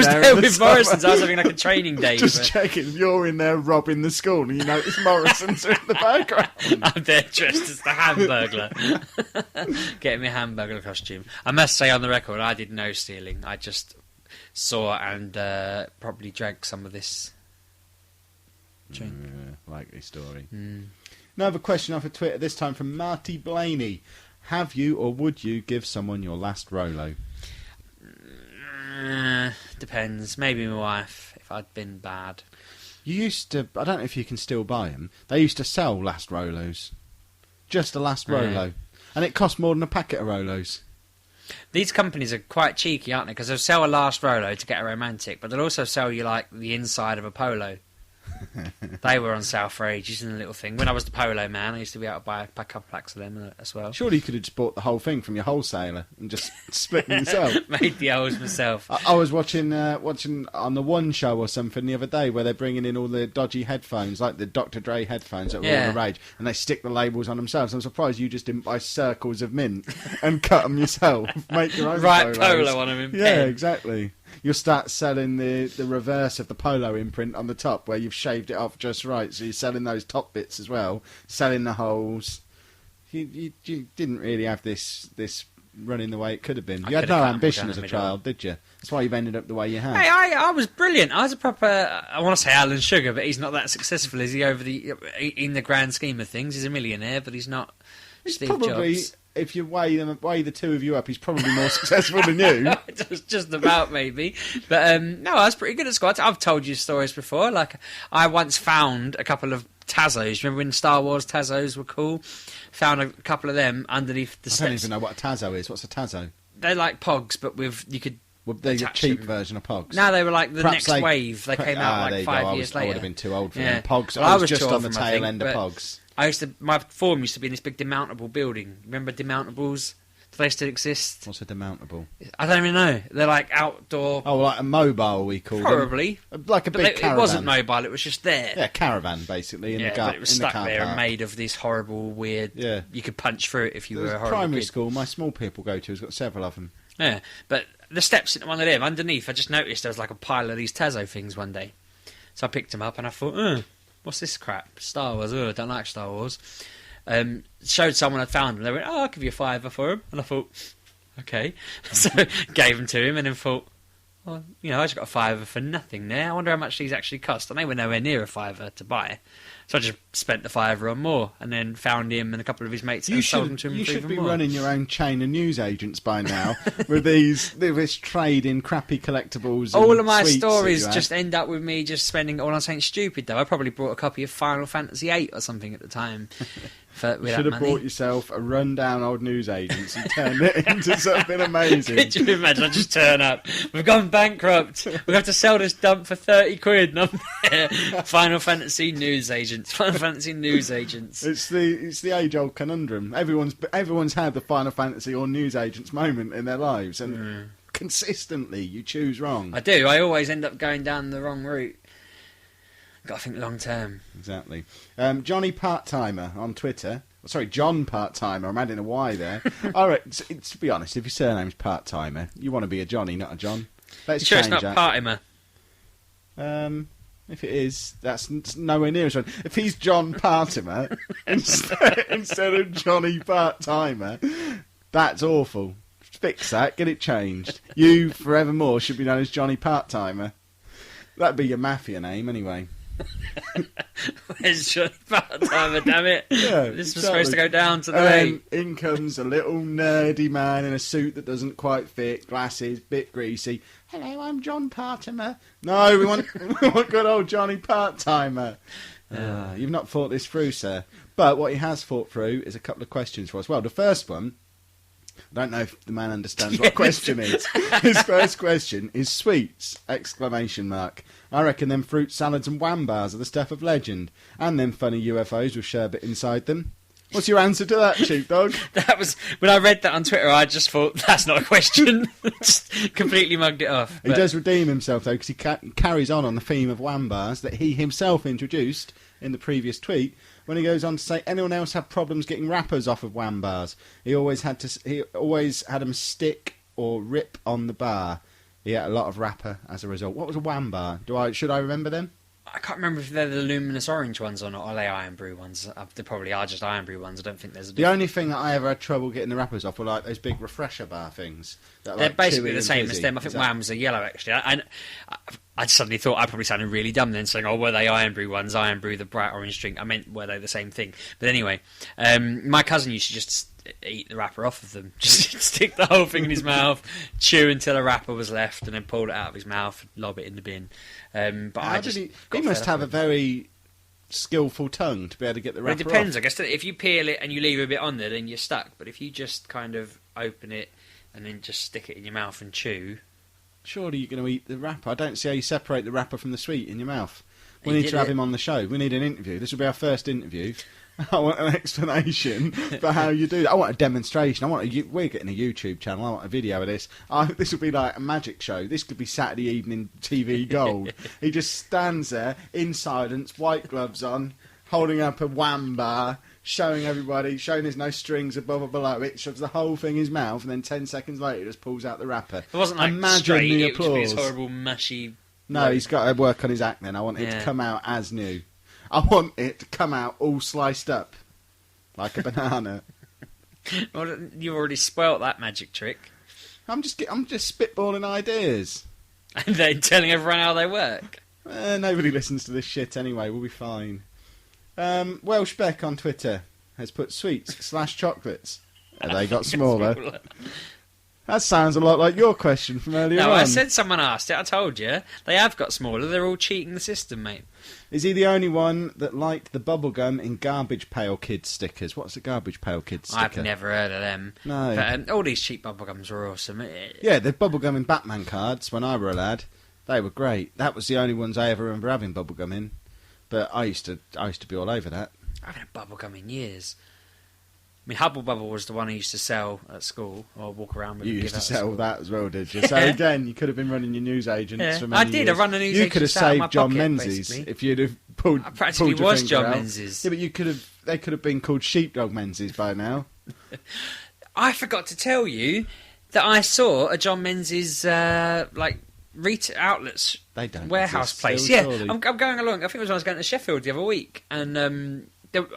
there with Morrison's. I was having like a training day. Just checking. You're in there robbing the school and you notice Morrison's are in the background. I'm there dressed as the Hamburglar. Getting my Hamburglar costume. I must say on the record, I did no stealing. I just saw and probably drank some of this drink. Likely story. Another question off of Twitter, this time from Marty Blaney. Have you or would you give someone your last Rolo? Depends. Maybe my wife, if I'd been bad. You used to, I don't know if you can still buy them, they used to sell last Rolos. Just a last Rolo. And it cost more than a packet of Rolos. These companies are quite cheeky, aren't they? Because they'll sell a last Rolo to get a romantic, but they'll also sell you like the inside of a polo. They were on sale for ages in a little thing. When I was the polo man, I used to be able to buy a couple of packs of them as well. Surely you could have just bought the whole thing from your wholesaler and just split them yourself. Made the holes myself. I was watching on the One Show or something the other day where they're bringing in all the dodgy headphones, like the Dr. Dre headphones that were all the rage, and they stick the labels on themselves. I'm surprised you just didn't buy circles of mint and cut them yourself. Make your own polo on them in pen. Yeah, exactly. You'll start selling the reverse of the polo imprint on the top where you've shaved it off just right. So you're selling those top bits as well, selling the holes. You didn't really have this running the way it could have been. You had no ambition as a child, did you? That's why you've ended up the way you have. Hey, I was brilliant. I was a proper, I want to say Alan Sugar, but he's not that successful, is he, in the grand scheme of things? He's a millionaire, but he's not Steve Jobs. If you weigh the two of you up, he's probably more successful than you. Just about, maybe. But no, I was pretty good at squats. I've told you stories before. Like, I once found a couple of Tazos. Remember when Star Wars Tazos were cool? Found a couple of them underneath the steps. I don't even know what a Tazo is. What's a Tazo? They're like Pogs, but you could... Well, they're a cheap version of Pogs. No, they were like the next wave. They came out like 5 years later. I would have been too old for them. Pogs. Well, I was just on the tail end of Pogs. My form used to be in this big demountable building. Remember demountables? Do they still exist? What's a demountable? I don't even know. They're like outdoor. Oh, like a mobile, we call Probably. them. Like a big caravan. It wasn't mobile, it was just there. Yeah, caravan, basically. But it was stuck there and made of this horrible, weird... Yeah. You could punch through it if you were a horrible primary kid. School, my small people go to, has got several of them. Yeah, but the steps into one of them, underneath, I just noticed there was like a pile of these Tazo things one day. So I picked them up and I thought, what's this crap? Star Wars, I don't like Star Wars. Showed someone I'd found them. They went, I'll give you $5 for them. And I thought, okay. So gave them to him and then thought, well, I just got a $5 for nothing there. I wonder how much these actually cost. And they were nowhere near a $5 to buy. So I just spent the $5 on more and then found him and a couple of his mates and sold them to him. You should be more. running your own chain of news agents by now with this trade in crappy collectibles. All of my stories just end up with me just spending it all on something stupid, though. I probably bought a copy of Final Fantasy VIII or something at the time. You should have bought yourself a rundown old news agency and turned it into something amazing. Could you imagine? I just turn up. We've gone bankrupt. We have to sell this dump for 30 quid. And I'm there. Final Fantasy news agents. Final Fantasy news agents. It's the age old conundrum. Everyone's had the Final Fantasy or news agents moment in their lives, and consistently you choose wrong. I do. I always end up going down the wrong route. Got to think long term. Exactly. Johnny Part-Timer on Twitter. Sorry, John Part-Timer. I'm adding a Y there. All right, to be honest, if your surname's Part-Timer, you want to be a Johnny, not a John. Let's you sure change it's not that. Partimer? If it is, that's nowhere near as one. If he's John Partimer instead of Johnny Part-Timer, that's awful. Fix that. Get it changed. You, forevermore, should be known as Johnny Part-Timer. That'd be your mafia name, anyway. Where's Johnny Part-Timer, damn it? Yeah, this was supposed to go down today. In comes a little nerdy man in a suit that doesn't quite fit, glasses, bit greasy. Hello, I'm John Partimer. No, we want good old Johnny Part-Timer. You've not thought this through, sir. But what he has thought through is a couple of questions for us. Well, the first one, I don't know if the man understands what a question is. His first question is sweets! ! I reckon them fruit salads and wham bars are the stuff of legend. And them funny UFOs with sherbet inside them. What's your answer to that, sheepdog? That was when I read that on Twitter. I just thought that's not a question. Just completely mugged it off. He does redeem himself though, because he carries on the theme of wham bars that he himself introduced in the previous tweet. When he goes on to say, anyone else have problems getting wrappers off of wham bars? He always had them stick or rip on the bar. He ate a lot of wrapper as a result. What was a wham bar? Should I remember them? I can't remember if they're the luminous orange ones or not, or are they Iron Brew ones. They probably are just Iron Brew ones. I don't think there's a The only thing that I ever had trouble getting the wrappers off were like those big refresher bar things. That are They're like basically chewy the and same fizzy. as them. I think Whams are yellow, actually. I suddenly thought I probably sounded really dumb then, saying, "Oh, were they Iron Brew ones? Iron Brew, the bright orange drink." I meant, were they the same thing? But anyway, my cousin used to just eat the wrapper off of them, just stick the whole thing in his mouth, chew until a wrapper was left, and then pull it out of his mouth, lob it in the bin. But How I did just he got must fed up have a with it. very skillful tongue to be able to get the Well, wrapper it depends, off. I guess. If you peel it and you leave a bit on there, then you're stuck. But if you just kind of open it and then just stick it in your mouth and chew. Surely you're going to eat the wrapper. I don't see how you separate the wrapper from the sweet in your mouth. We He need did to have it. him on the show. We need an interview. This will be our first interview. I want an explanation for how you do that. I want a demonstration. We're getting a YouTube channel. I want a video of this. This will be like a magic show. This could be Saturday evening TV gold. He just stands there in silence, white gloves on, holding up a wham bar, showing everybody, showing there's no strings above or below it, shoves the whole thing in his mouth, and then 10 seconds later just pulls out the wrapper. It wasn't like Imagine straight, the it was applause. this horrible, mushy... No, he's got to work on his act then. I want it to Yeah. come out as new. I want it to come out all sliced up, like a banana. Well, you already spoilt that magic trick. I'm just spitballing ideas. And then telling everyone how they work. Nobody listens to this shit anyway. We'll be fine. Welsh Beck on Twitter has put sweets/chocolates. Have they got smaller? That sounds a lot like your question from earlier on. No, I said someone asked it. I told you. They have got smaller. They're all cheating the system, mate. Is he the only one that liked the bubblegum in Garbage Pail Kids stickers? What's a Garbage Pail Kids sticker? I've never heard of them. No. But all these cheap bubblegums were awesome. Yeah, the bubblegum in Batman cards when I were a lad. They were great. That was the only ones I ever remember having bubblegum in. But I used to be all over that. I haven't had bubblegum in years. I mean, Hubble Bubble was the one I used to sell at school, or walk around with. You and used give to out at sell school. that as well, did you? So again, you could have been running your news agents Yeah, for I many did. years. I run a news You could have agent out of my saved John pocket, Menzies basically. if you'd have pulled. I practically pulled your was finger John out. Menzies. Yeah, but you could have. They could have been called Sheepdog Menzies by now. I forgot to tell you that I saw a John Menzies retail outlets They don't warehouse exist place. still, Yeah, surely. I'm going along. I think it was when I was going to Sheffield the other week, and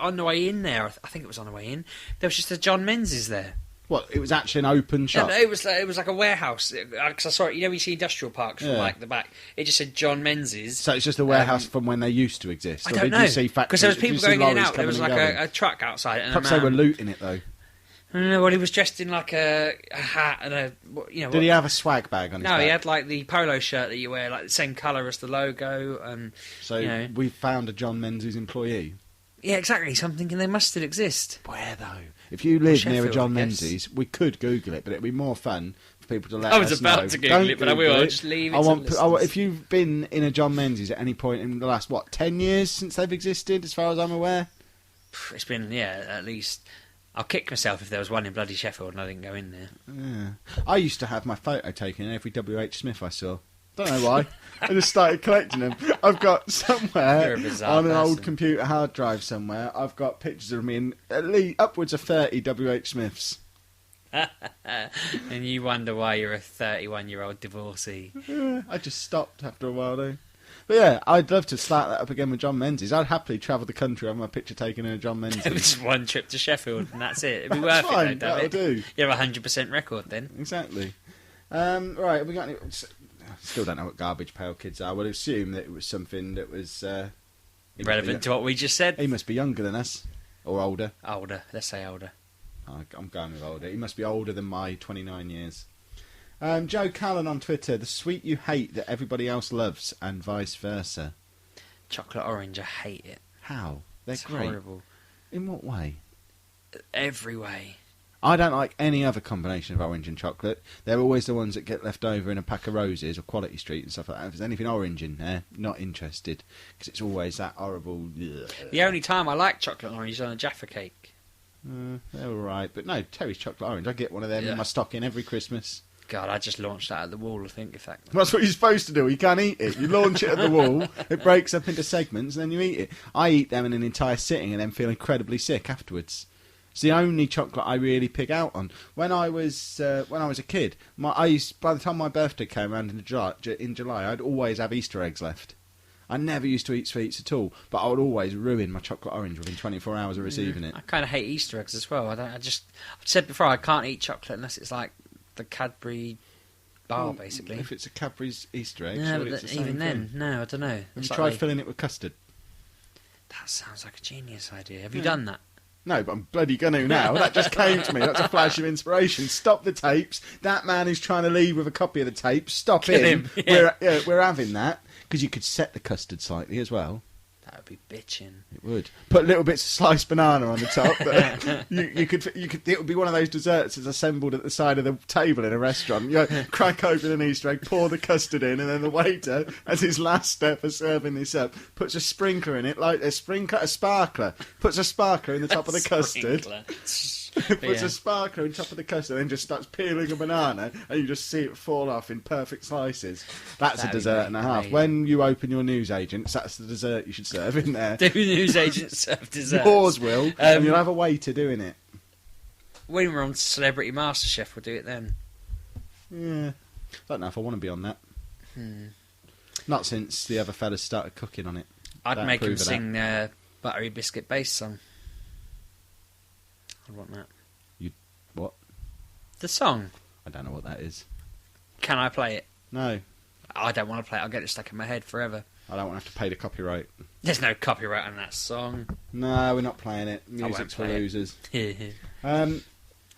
on the way in there, I think it was on the way in, there was just a John Menzies there. What? It was actually an open shop. Yeah, it was like a warehouse, because I saw it. You know, you see industrial parks from Yeah. like the back. It just said John Menzies. So it's just a warehouse from when they used to exist. I Or don't did know, you see because there was did you people see going in and lorries out. There was coming like and going? a truck outside, and Perhaps a man. they were looting it though. Well, he was dressed in like a hat and Did he have a swag bag on his No, back? he had like the polo shirt that you wear, like the same colour as the logo, and So you know. we found a John Menzies employee. yeah, exactly. So I'm thinking they must still exist. Where though? If you live near a Sheffield, John I guess. Menzies, we could Google it, but it'd be more fun for people to let I was us about know. to Google Don't it, but I will. Google I'll it. just leave it I to want. the I want. listeners. If you've been in a John Menzies at any point in the last 10 years since they've existed, as far as I'm aware. It's been at least. I'll kick myself if there was one in bloody Sheffield and I didn't go in there. Yeah. I used to have my photo taken in every WH Smith I saw. Don't know why. I just started collecting them. I've got somewhere You're a bizarre on an old person. computer hard drive somewhere. I've got pictures of me in at least upwards of 30 WH Smiths. And you wonder why you're a 31-year-old divorcee. Yeah, I just stopped after a while though. But yeah, I'd love to start that up again with John Menzies. I'd happily travel the country having my picture taken in a John Menzies. It was one trip to Sheffield and that's it. It'd be That's worth fine, it though, that'll David. do. You have a 100% record then. Exactly. Right, have we got any... Still don't know what Garbage Pail Kids are. I would assume that it was something that was... Relevant to what we just said. He must be younger than us. Or older. Older. Let's say older. I'm going with older. He must be older than my 29 years. Joe Callan on Twitter. The sweet you hate that everybody else loves, and vice versa. Chocolate orange, I hate it. How? They're It's great. horrible. In what way? Every way. I don't like any other combination of orange and chocolate. They're always the ones that get left over in a pack of roses or Quality Street and stuff like that. If there's anything orange in there, not interested. Because it's always that horrible... The only time I like chocolate orange is on a Jaffa cake. They're alright. But no, Terry's Chocolate Orange. I get one of them in my stocking every Christmas. God, I just launched that at the wall, I think, if that... That's what you're supposed to do. You can't eat it. You launch it at the wall, it breaks up into segments, and then you eat it. I eat them in an entire sitting and then feel incredibly sick afterwards. It's the only chocolate I really pick out on. When I was a kid, by the time my birthday came around in July, I'd always have Easter eggs left. I never used to eat sweets at all, but I would always ruin my chocolate orange within 24 hours of receiving it. I kind of hate Easter eggs as well. I've said before, I can't eat chocolate unless it's like the Cadbury bar, basically. If it's a Cadbury's Easter egg, No, surely but it's the same even then, thing. no, I don't know. Have It's you like tried filling it with custard? That sounds like a genius idea. Have you done that? No, but I'm bloody gonna now. That just came to me. That's a flash of inspiration. Stop the tapes. That man who's trying to leave with a copy of the tapes. Stop Kill him. him, yeah. We're having that. Because you could set the custard slightly as well. That would be bitching. It would. Put little bits of sliced banana on the top. you could. It would be one of those desserts that's assembled at the side of the table in a restaurant. You crack open an Easter egg, pour the custard in, and then the waiter, as his last step of serving this up, puts a sprinkler in it, like a sparkler. Puts a sparkler in the top of the custard. Puts a sparkler on top of the custard, and then just starts peeling a banana, and you just see it fall off in perfect slices. That's a dessert and a half. amazing. When you open your newsagents, that's the dessert you should serve in there. Do newsagents serve desserts? Yours will, and you'll have a waiter doing it. When we're on Celebrity MasterChef, we'll do it then. Yeah. I don't know if I want to be on that. Not since the other fellas started cooking on it. I'd Don't make him approve of that. sing the Buttery Biscuit Bass song. I want that. What? The song. I don't know what that is. Can I play it? No, I don't want to play it. I'll get it stuck in my head forever. I don't want to have to pay the copyright. There's no copyright on that song. No, we're not playing it. won't Music's for play it. losers. I'm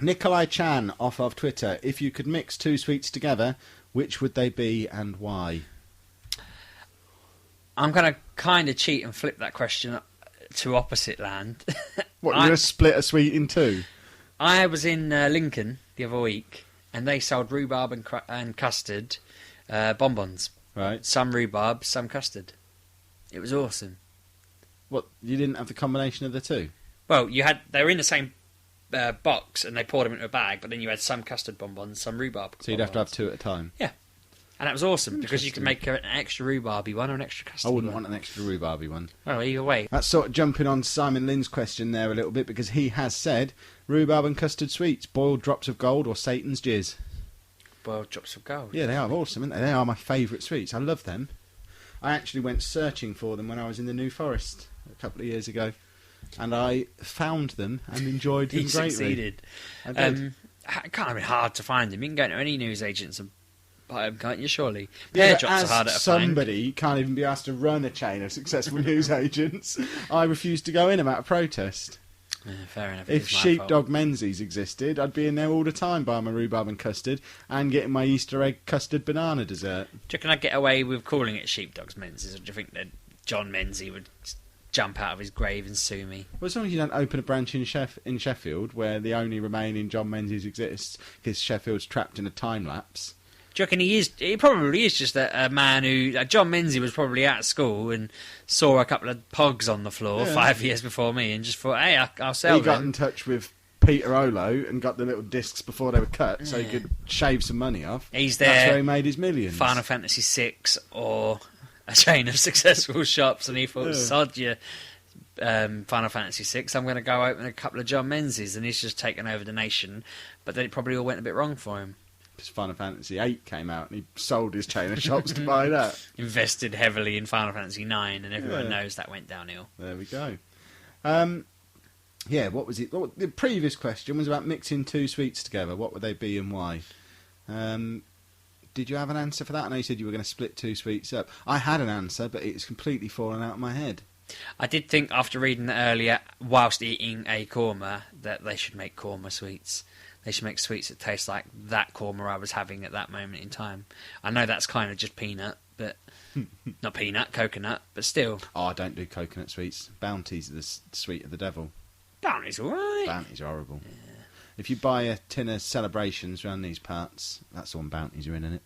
Nikolai Chan off of Twitter. If you could mix two sweets together, which would they be and why? going to kind of cheat and flip that question to opposite land. What, you're going to split a sweet in two? I was in Lincoln the other week, and they sold rhubarb and custard bonbons. Right. Some rhubarb, some custard. It was awesome. What, you didn't have the combination of the two? Well, they were in the same box, and they poured them into a bag, but then you had some custard bonbons, some rhubarb So you'd have to have bonbons. two at a time? Yeah. And that was awesome, because you could Interesting. make an extra rhubarby one or an extra custard I wouldn't one. want an extra rhubarby one. Well, either way. That's sort of jumping on Simon Lynn's question there a little bit, because he has said rhubarb and custard sweets, boiled drops of gold or Satan's jizz. Boiled drops of gold. Yeah, they are awesome, aren't they? They are my favourite sweets. I love them. I actually went searching for them when I was in the New Forest a couple of years ago, and I found them and enjoyed them He greatly. succeeded. I did. It can't be hard to find them. You can go to any newsagents and buy them, can't you, surely? Yeah, Pear but drops as are harder to find. somebody can't even be asked to run a chain of successful newsagents, I refused to go in them out of protest. Yeah, fair enough. If Sheepdog Menzies existed, I'd be in there all the time buying my rhubarb and custard and getting my Easter egg custard banana dessert. Do you reckon I'd get away with calling it Sheepdog's Menzies, or do you think that John Menzies would jump out of his grave and sue me? Well, as long as you don't open a branch in Sheffield, where the only remaining John Menzies exists, because Sheffield's trapped in a time lapse. Do you reckon he is? He probably is just a man who... John Menzies was probably out of school and saw a couple of pogs on the floor 5 years before me and just thought, hey, I'll sell He got them. in touch with Peter Olo and got the little discs before they were cut, so he could shave some money off. He's That's there. where he made his millions. Final Fantasy VI or a chain of successful shops, and he thought, sod you, Final Fantasy VI, I'm going to go open a couple of John Menzies, and he's just taken over the nation. But then it probably all went a bit wrong for him. Because Final Fantasy VIII came out and he sold his chain of shops to buy that. Invested heavily in Final Fantasy IX, and everyone knows that went downhill. There we go. Yeah, what was it? The previous question was about mixing two sweets together. What would they be and why? Did you have an answer for that? I know you said you were going to split two sweets up. I had an answer, but it's completely fallen out of my head. I did think, after reading that earlier, whilst eating a korma, that they should make korma sweets. They should make sweets that taste like that korma I was having at that moment in time. I know that's kind of just peanut, but... not peanut, coconut, but still. Oh, I don't do coconut sweets. Bounty's the sweet of the devil. Bounty's alright. Bounty's horrible. Yeah. If you buy a tin of Celebrations around these parts, that's the one Bounty's are in it.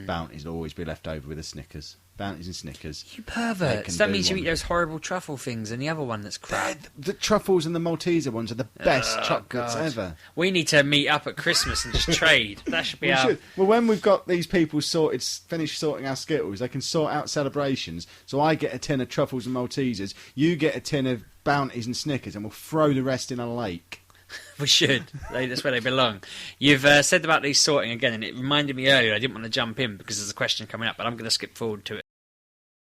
Bounty's will always be left over with a Snickers. Bounty's and Snickers. You perverts. That means you eat those horrible truffle things and the other one that's crap. The truffles and the Malteser ones are the best chocolates ever. We need to meet up at Christmas and just trade. That should be We our... should. Well, when we've got these people finished sorting our Skittles, they can sort out Celebrations. So I get a tin of truffles and Maltesers, you get a tin of Bounties and Snickers, and we'll throw the rest in a lake. We should. That's where they belong. You've said about these sorting again, and it reminded me earlier. I didn't want to jump in because there's a question coming up, but I'm going to skip forward to it.